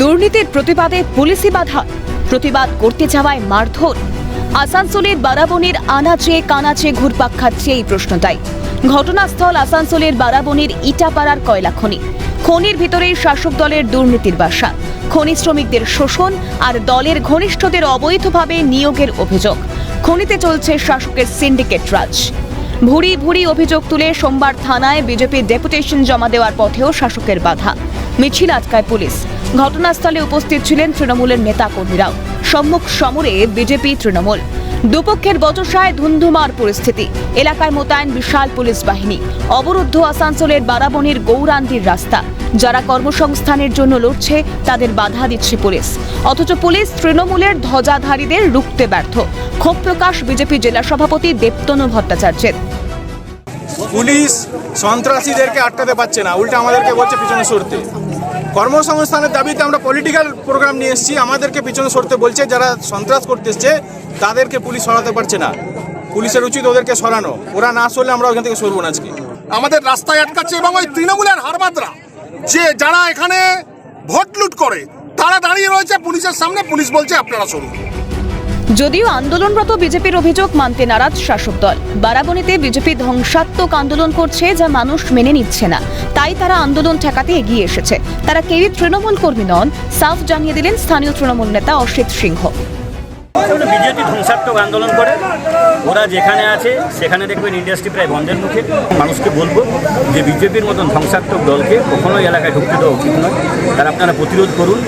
দুর্নীতির প্রতিবাদে পুলিশি বাধা, প্রতিবাদ করতে যাওয়ায় মারধর। আসানসোলের বারাবণীর আনাচে কানাচে ঘুরপাক খাচ্ছে এই প্রশ্নটাই। ঘটনাস্থল আসানসোলের বারাবণীর ইটাপাড়ার কয়লা খনি। খনির ভিতরেই শাসক দলের দুর্নীতির বাসা। খনি শ্রমিকদের শোষণ আর দলের ঘনিষ্ঠদের অবৈধভাবে নিয়োগের অভিযোগ। খনিতে চলছে শাসকের সিন্ডিকেট রাজ। ভুরি ভুরি অভিযোগ তুলে সোমবার থানায় বিজেপির ডেপুটেশন জমা দেওয়ার পথেও শাসকের বাধা। মিছিল আটকায় পুলিশ। ঘটনাস্থলে উপস্থিত ছিলেন তৃণমূলের নেতাকর্মীরাও। সম্মুখ সমরে বিজেপি তৃণমূল। দুপক্ষের বচসায় ধুন্ধুমার পরিস্থিতি। এলাকায় মোতায়েন বিশাল পুলিশ বাহিনী। অবরুদ্ধ আসানসোলের বারাবণীর গৌরান্দির রাস্তা। যারা কর্মসংস্থানের জন্য লড়ছে তাদের বাধা দিচ্ছে পুলিশ। অথচ পুলিশ তৃণমূলের ধ্বজাধারীদের রুখতে ব্যর্থ। ক্ষোভ প্রকাশ বিজেপি জেলা সভাপতি দেবতনু ভট্টাচার্যের। পুলিশ সন্ত্রাসীদেরকে আটকাতে পারছে না, উল্টা আমাদেরকে বলছে পিছনে সরতে। কর্মসংস্থানের দাবিতে আমরা পলিটিক্যাল প্রোগ্রাম নিয়ে এসেছি, আমাদেরকে পিছনে সরতে বলছে। যারা সন্ত্রাস করতে এসছে তাদেরকে পুলিশ সরাতে পারছে না। পুলিশের উচিত ওদেরকে সরানো। ওরা না সরলে আমরা ওখান থেকে সরবো না। আজকে আমাদের রাস্তায় আটকাচ্ছে এবং ওই তৃণমূলের হারমাদরা যে যারা এখানে ভোট লুট করে তারা দাঁড়িয়ে রয়েছে পুলিশের সামনে। পুলিশ বলছে আপনারা সরুন। যদিও আন্দোলনরত বিজেপির অভিযোগ মানতে নারাজ শাসক দল। বারাবণীতে বিজেপি ধ্বংসাত্মক আন্দোলন করছে, যা মানুষ মেনে নিচ্ছে না। তাই তারা আন্দোলন ঠেকাতে এগিয়ে এসেছে। তারা কেউই তৃণমূল কর্মী নন, সাফ জানিয়ে দিলেন স্থানীয় তৃণমূল নেতা অসিত সিংহ। বিজেপি ধ্বংসাত্মক আন্দোলন করে, ওরা যেখানে আছে সেখানে দেখবেন ইন্ডাস্ট্রি প্রায় বন্ধের মুখে। মানুষকে বলবো যে বিজেপির মতন ধ্বংসাত্মক দলকে কখনোই এলাকায় ঢুকতে দেওয়া উচিত নয়। তারা আপনারা প্রতিরোধ করুন।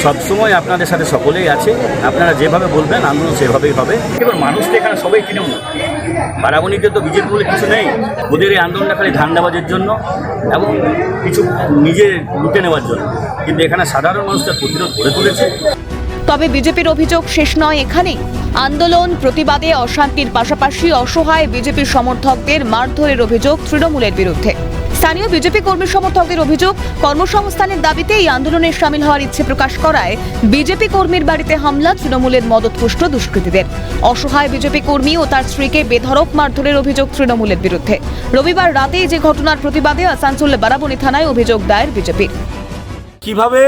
সবসময় আপনাদের সাথে সকলেই আছে। আপনারা যেভাবে বলবেন আন্দোলন সেভাবেই হবে। এবার মানুষ তো এখানে সবাই তৃণমূল। বারাবণীতে তো বিজেপি বলে কিছু নেই। ওদের এই আন্দোলনটা খালি ধান্দাবাজের জন্য এবং কিছু নিজে লুটে নেওয়ার জন্য। কিন্তু এখানে সাধারণ মানুষ তার প্রতিরোধ করে তুলেছে। তবে বিজেপির অভিযোগ শেষ নয় এখানেই। আন্দোলন প্রতিবাদে অশান্তির পাশাপাশি অসহায় বিজেপির সমর্থকদের মারধরের অভিযোগ তৃণমূলের বিরুদ্ধে। স্থানীয় বিজেপি কর্মী সমর্থকদের অভিযোগ, কর্মসংস্থানের দাবিতে এই আন্দোলনে সামিল হওয়ার ইচ্ছে প্রকাশ করায় বিজেপি কর্মীর বাড়িতে হামলা তৃণমূলের মদতপুষ্ট দুষ্কৃতীদের। অসহায় বিজেপি কর্মী ও তার স্ত্রীকে বেধড়ক মারধরের অভিযোগ তৃণমূলের বিরুদ্ধে। রবিবার রাতেই যে ঘটনার প্রতিবাদে আসানসোল বারাবণী থানায় অভিযোগ দায়ের বিজেপির। কিভাবে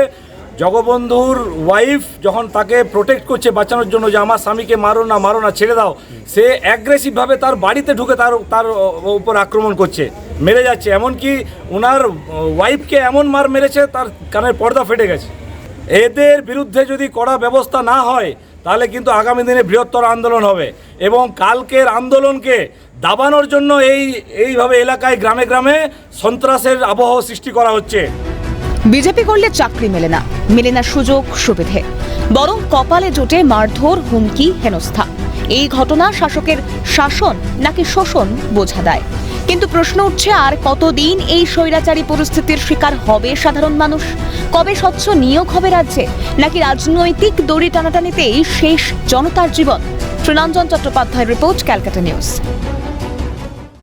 জগবন্ধুর ওয়াইফ যখন তাকে প্রোটেক্ট করছে বাঁচানোর জন্য যে আমার স্বামীকে মারো না ছেড়ে দাও, সে অ্যাগ্রেসিভভাবে তার বাড়িতে ঢুকে তার উপর আক্রমণ করছে, মেরে যাচ্ছে। এমনকি ওনার ওয়াইফকে এমন মার মেরেছে তার কানের পর্দা ফেটে গেছে। এদের বিরুদ্ধে যদি কড়া ব্যবস্থা না হয় তাহলে কিন্তু আগামী দিনে বৃহত্তর আন্দোলন হবে এবং কালকের আন্দোলনকে দাবানোর জন্য এইভাবে এলাকায় গ্রামে গ্রামে সন্ত্রাসের আবহ সৃষ্টি করা হচ্ছে। বিজেপি করলে চাকরি মেলে না সুযোগ সুবিধে, বরং কপালে জোটে মারধর, হুমকি, হেনস্থা। এই ঘটনা শাসকের শাসন নাকি শোষণ বোঝা দেয়। কিন্তু প্রশ্ন উঠছে, আর কতদিন এই স্বৈরাচারী পরিস্থিতির শিকার হবে সাধারণ মানুষ? কবে স্বচ্ছ নিয়োগ হবে রাজ্যে, নাকি রাজনৈতিক দড়ি টানাটানিতেই শেষ জনতার জীবন? তৃণাঞ্জন চট্টোপাধ্যায়ের রিপোর্ট, ক্যালকাটা নিউজ।